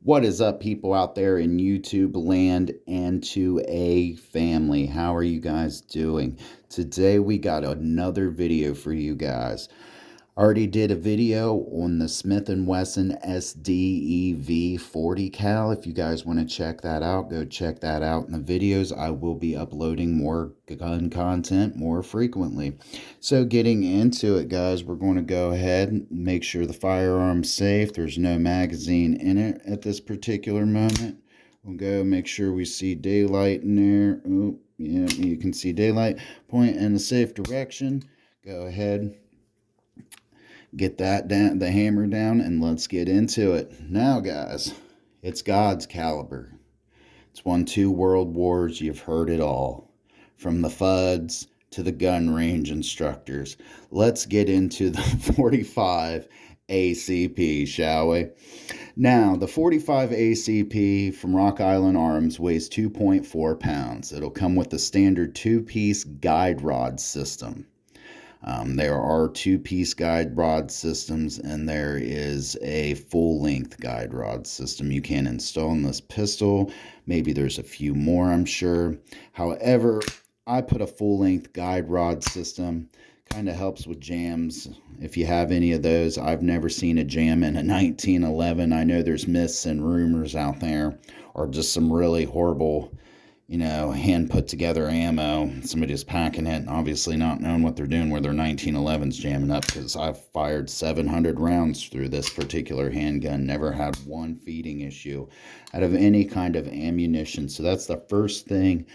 What is up, people out there in YouTube land and to a family? How are you guys doing? Today we got another video for you guys. I already did a video on the Smith & Wesson SDEV 40 cal. If you guys want to check that out, go check that out in the videos. I will be uploading more gun content more frequently. So getting into it, guys, we're going to go ahead and make sure the firearm's safe. There's no magazine in it at this particular moment. We'll go make sure we see daylight in there. Oh, yeah, you can see daylight. Point in a safe direction. Go ahead, get that down, the hammer down, and let's get into it. Now, guys, it's God's caliber. It's won 2 world wars. You've heard it all, from the FUDs to the gun range instructors. Let's get into the 45 ACP, shall we? Now, the 45 ACP from Rock Island Arms weighs 2.4 pounds. It'll come with the standard 2-piece guide rod system. There are 2-piece guide rod systems, and there is a full-length guide rod system you can install in this pistol. Maybe there's a few more, I'm sure. However, I put a full-length guide rod system. Kind of helps with jams. If you have any of those, I've never seen a jam in a 1911. I know there's myths and rumors out there, or just some really horrible, hand put together ammo. Somebody's packing it and obviously not knowing what they're doing where their 1911's jamming up, because I've fired 700 rounds through this particular handgun. Never had one feeding issue out of any kind of ammunition. So that's the first thing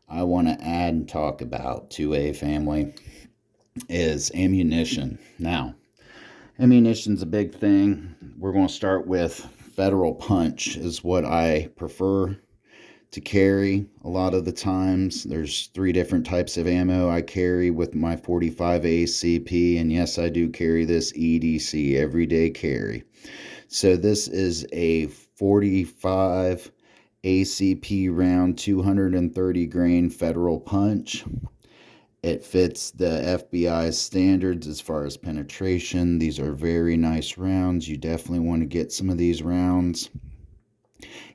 I want to add and talk about to a family is ammunition. Now, ammunition's a big thing. We're going to start with Federal Punch is what I prefer to carry a lot of the times. There's 3 different types of ammo I carry with my 45 ACP, and yes, I do carry this EDC, everyday carry. So this is a 45 ACP round, 230 grain Federal Punch. It fits the FBI standards as far as penetration. These are very nice rounds. You definitely want to get some of these rounds.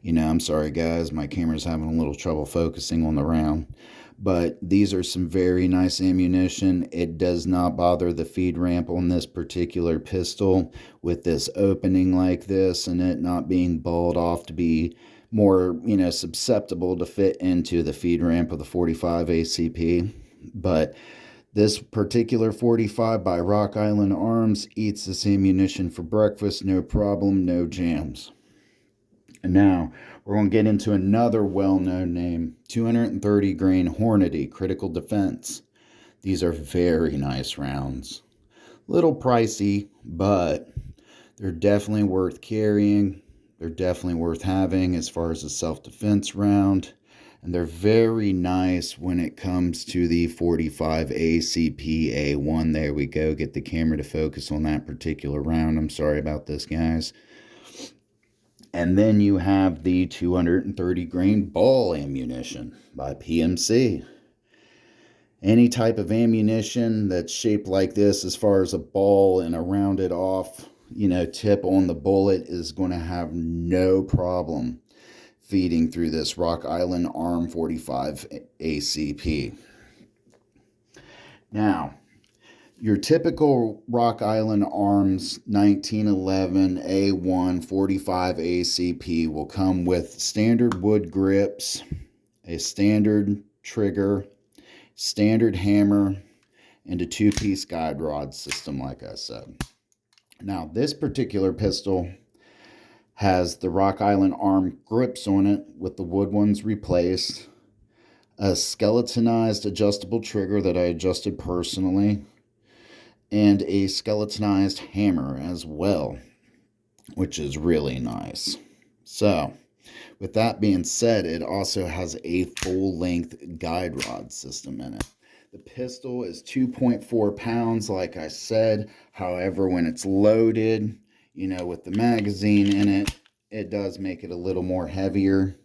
I'm sorry, guys, my camera's having a little trouble focusing on the round. But these are some very nice ammunition. It does not bother the feed ramp on this particular pistol with this opening like this and it not being balled off to be more, susceptible to fit into the feed ramp of the 45 ACP. But this particular 45 by Rock Island Arms eats this ammunition for breakfast, no problem, no jams. And now we're going to get into another well-known name, 230 grain Hornady Critical Defense. These are very nice rounds. Little pricey, but they're definitely worth carrying. They're definitely worth having as far as a self-defense round. And they're very nice when it comes to the 45 ACP A1. There we go. Get the camera to focus on that particular round. I'm sorry about this, guys. And then you have the 230 grain ball ammunition by PMC. Any type of ammunition that's shaped like this, as far as a ball and a rounded off, tip on the bullet, is going to have no problem feeding through this Rock Island Arm 45 ACP. Now, your typical Rock Island Arms 1911 A1 45 ACP will come with standard wood grips, a standard trigger, standard hammer, and a 2-piece guide rod system, like I said. Now, this particular pistol has the Rock Island Arm grips on it with the wood ones replaced, a skeletonized adjustable trigger that I adjusted personally, and a skeletonized hammer as well, which is really nice. So, with that being said, it also has a full-length guide rod system in it. The pistol is 2.4 pounds, like I said. However, when it's loaded, with the magazine in it, it does make it a little more heavier.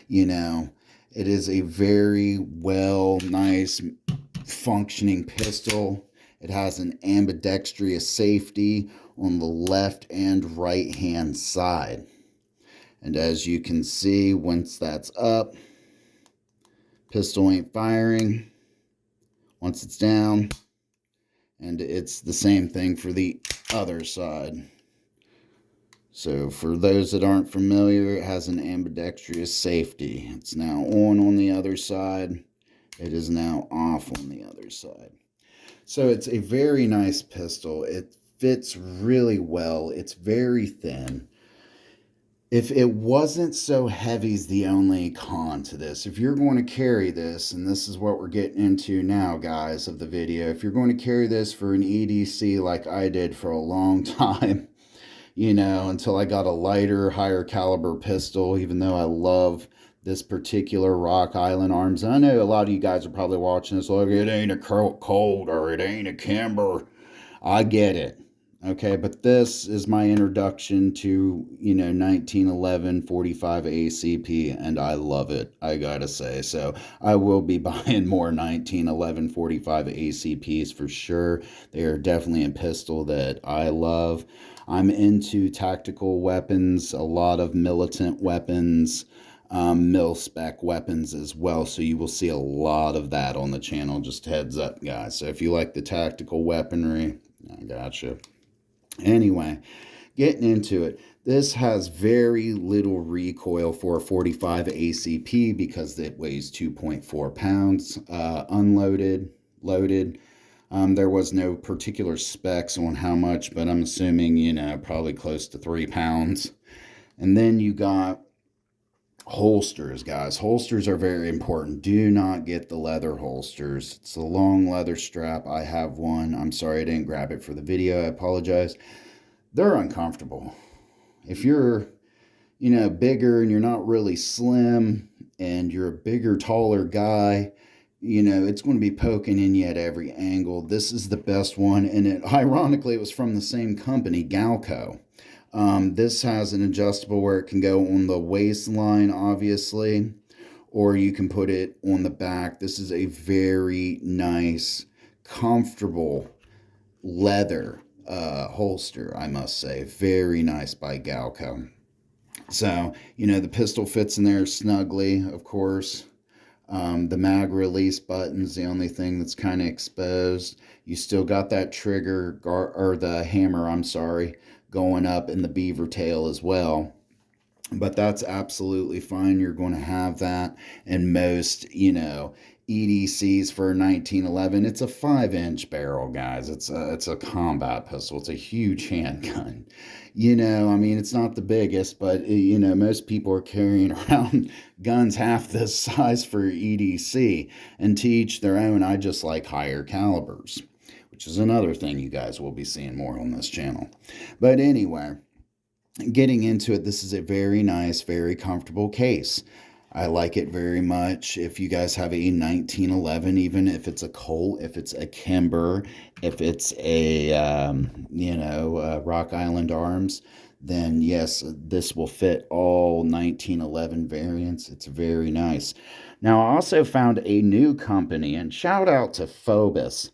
It is a very nice, functioning pistol. It has an ambidextrous safety on the left and right hand side. And as you can see, once that's up, pistol ain't firing. Once it's down, and it's the same thing for the other side. So for those that aren't familiar, it has an ambidextrous safety. It's now on the other side. It is now off on the other side. So it's a very nice pistol. It fits really well. It's very thin. If it wasn't so heavy is the only con to this. If you're going to carry this, and this is what we're getting into now, guys, of the video. If you're going to carry this for an EDC like I did for a long time, you know, until I got a lighter, higher caliber pistol, even though I love this particular Rock Island Arms. I know a lot of you guys are probably watching this like, it ain't a Colt or it ain't a Kimber. I get it. Okay, but this is my introduction to, you know, 1911 45 ACP, and I love it, I gotta say. So I will be buying more 1911 45 ACPs for sure. They are definitely a pistol that I love. I'm into tactical weapons, a lot of militant weapons, mil-spec weapons as well. So you will see a lot of that on the channel, just heads up, guys. So if you like the tactical weaponry, I gotcha. Anyway, getting into it, this has very little recoil for a 45 ACP because it weighs 2.4 pounds, unloaded, loaded. There was no particular specs on how much, but I'm assuming, you know, probably close to 3 pounds. And then you got holsters, guys. Holsters are very important. Do not get the leather holsters. It's a long leather strap. I have one. I'm sorry I didn't grab it for the video. I apologize. They're uncomfortable. If you're, you know, bigger and you're not really slim and you're a bigger, taller guy, you know, it's going to be poking in you at every angle. This is the best one. And it, ironically, it was from the same company, Galco. This has an adjustable where it can go on the waistline, obviously, or you can put it on the back. This is a very nice, comfortable leather holster, I must say. Very nice by Galco. So, you know, the pistol fits in there snugly, of course. The mag release button's the only thing that's kind of exposed. You still got that trigger, or the hammer, I'm sorry, going up in the beaver tail as well. But that's absolutely fine. You're going to have that in most, you know, EDCs for 1911. It's a 5-inch barrel, guys. It's a combat pistol. It's a huge handgun. You know, I mean, it's not the biggest, but, you know, most people are carrying around guns half this size for EDC, and to each their own. I just like higher calibers, which is another thing you guys will be seeing more on this channel. But anyway, getting into it, this is a very nice, very comfortable case. I like it very much. If you guys have a 1911, even if it's a Colt, if it's a Kimber, if it's a, you know, Rock Island Arms, then yes, this will fit all 1911 variants. It's very nice. Now, I also found a new company, and shout out to Phobos.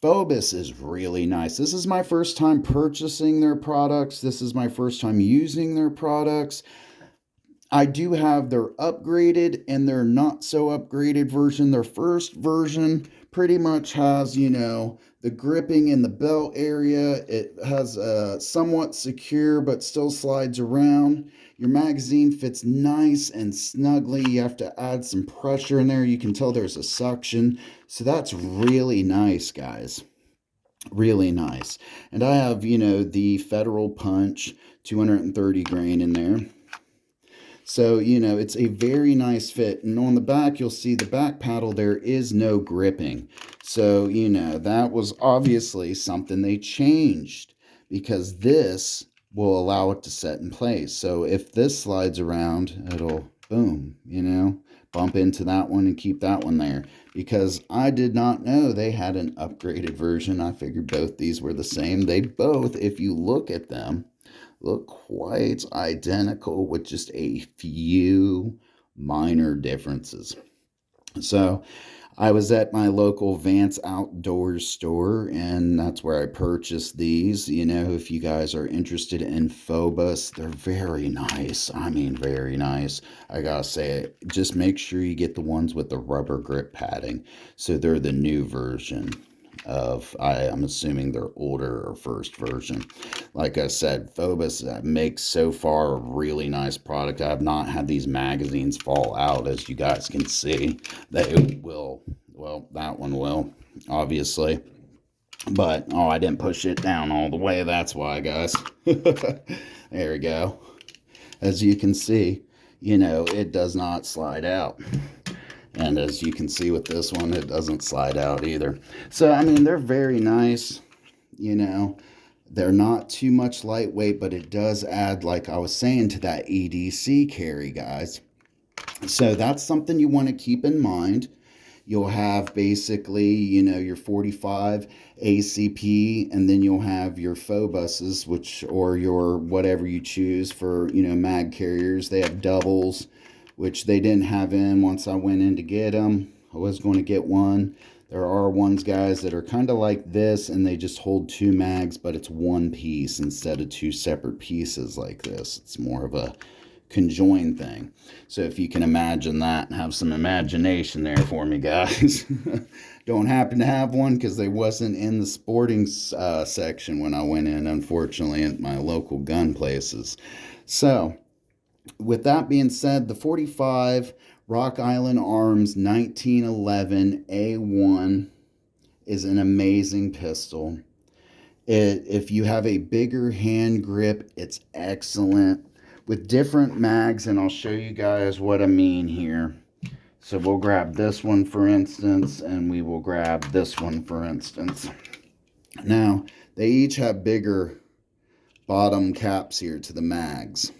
Phobos is really nice. This is my first time purchasing their products. This is my first time using their products. I do have their upgraded and their not so upgraded version. Their first version pretty much has, you know, the gripping in the belt area. It has somewhat secure but still slides around. Your magazine fits nice and snugly. You have to add some pressure in there. You can tell there's a suction. So that's really nice, guys. Really nice. And I have, you know, the Federal Punch 230 grain in there. So, you know, it's a very nice fit. And on the back, you'll see the back paddle, there is no gripping. So, you know, that was obviously something they changed, because this will allow it to set in place. So if this slides around, it'll, boom, you know, bump into that one and keep that one there. Because I did not know they had an upgraded version. I figured both these were the same. They both, if you look at them, look quite identical with just a few minor differences. So I was at my local Vance Outdoors store, and that's where I purchased these. You know, if you guys are interested in Phobos, they're very nice. I mean, very nice. I gotta say, just make sure you get the ones with the rubber grip padding. So they're the new version of, I'm assuming they're older or first version. Like I said, Phobos makes so far a really nice product. I've not had these magazines fall out, as you guys can see. They will, well, that one will, obviously. But, oh, I didn't push it down all the way. That's why, guys. There we go. As you can see, you know, it does not slide out. And as you can see with this one, it doesn't slide out either. So, I mean, they're very nice, you know. They're not too much lightweight, but it does add, like I was saying, to that EDC carry, guys. So that's something you want to keep in mind. You'll have basically, you know, your 45 ACP, and then you'll have your Phobuses, which, or your whatever you choose for, you know, mag carriers. They have doubles, which they didn't have in once I went in to get them. I was going to get one. There are ones, guys, that are kind of like this, and they just hold two mags, but it's one piece instead of two separate pieces like this. It's more of a conjoined thing. So if you can imagine that, and have some imagination there for me, guys. Don't happen to have one because they wasn't in the sporting section when I went in, unfortunately, at my local gun places. So with that being said, the 45 Rock Island Arms 1911 A1 is an amazing pistol. If you have a bigger hand grip, it's excellent. With different mags, and I'll show you guys what I mean here. So we'll grab this one, for instance, and we will grab this one, for instance. Now, they each have bigger bottom caps here to the mags.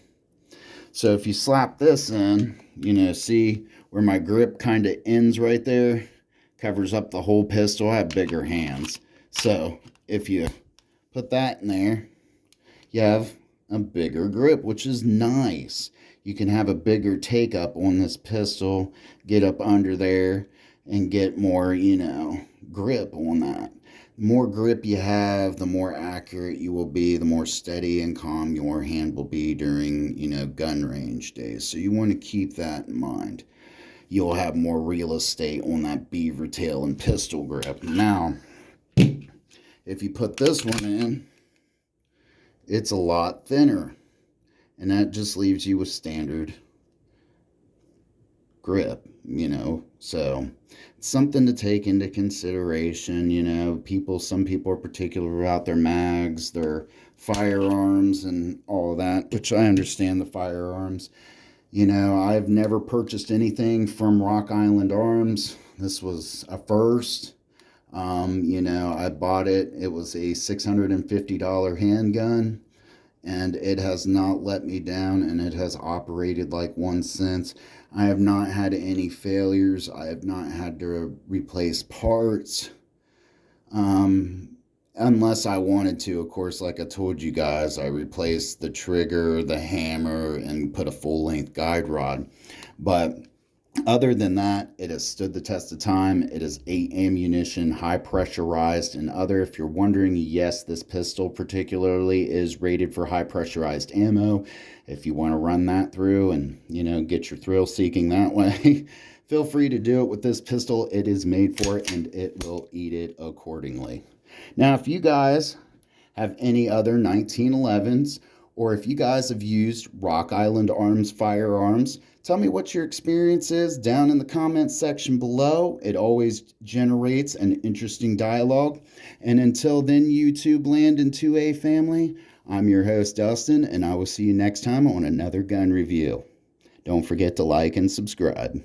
So if you slap this in, you know, see where my grip kind of ends right there, covers up the whole pistol. I have bigger hands. So if you put that in there, you have a bigger grip, which is nice. You can have a bigger take up on this pistol, get up under there and get more, you know, grip on that. The more grip you have, the more accurate you will be, the more steady and calm your hand will be during, you know, gun range days. So you want to keep that in mind. You'll have more real estate on that beaver tail and pistol grip. Now, if you put this one in, it's a lot thinner, and that just leaves you with standard grip, you know. So it's something to take into consideration. You know, some people are particular about their mags, their firearms, and all of that, which I understand. The firearms, you know, I've never purchased anything from Rock Island Arms. This was a first. You know, I bought it. It was a $650 handgun, and it has not let me down, and it has operated like one since. I have not had any failures. I have not had to replace parts, unless I wanted to. Of course, like I told you guys, I replaced the trigger, the hammer, and put a full-length guide rod. But other than that, it has stood the test of time. It is 8 ammunition, high pressurized, and other. If you're wondering, yes, this pistol particularly is rated for high pressurized ammo. If you want to run that through and, you know, get your thrill seeking that way, feel free to do it with this pistol. It is made for it, and it will eat it accordingly. Now, if you guys have any other 1911s, or if you guys have used Rock Island Arms firearms, tell me what your experience is down in the comments section below. It always generates an interesting dialogue. And until then, YouTube land and 2A family, I'm your host, Dustin, and I will see you next time on another gun review. Don't forget to like and subscribe.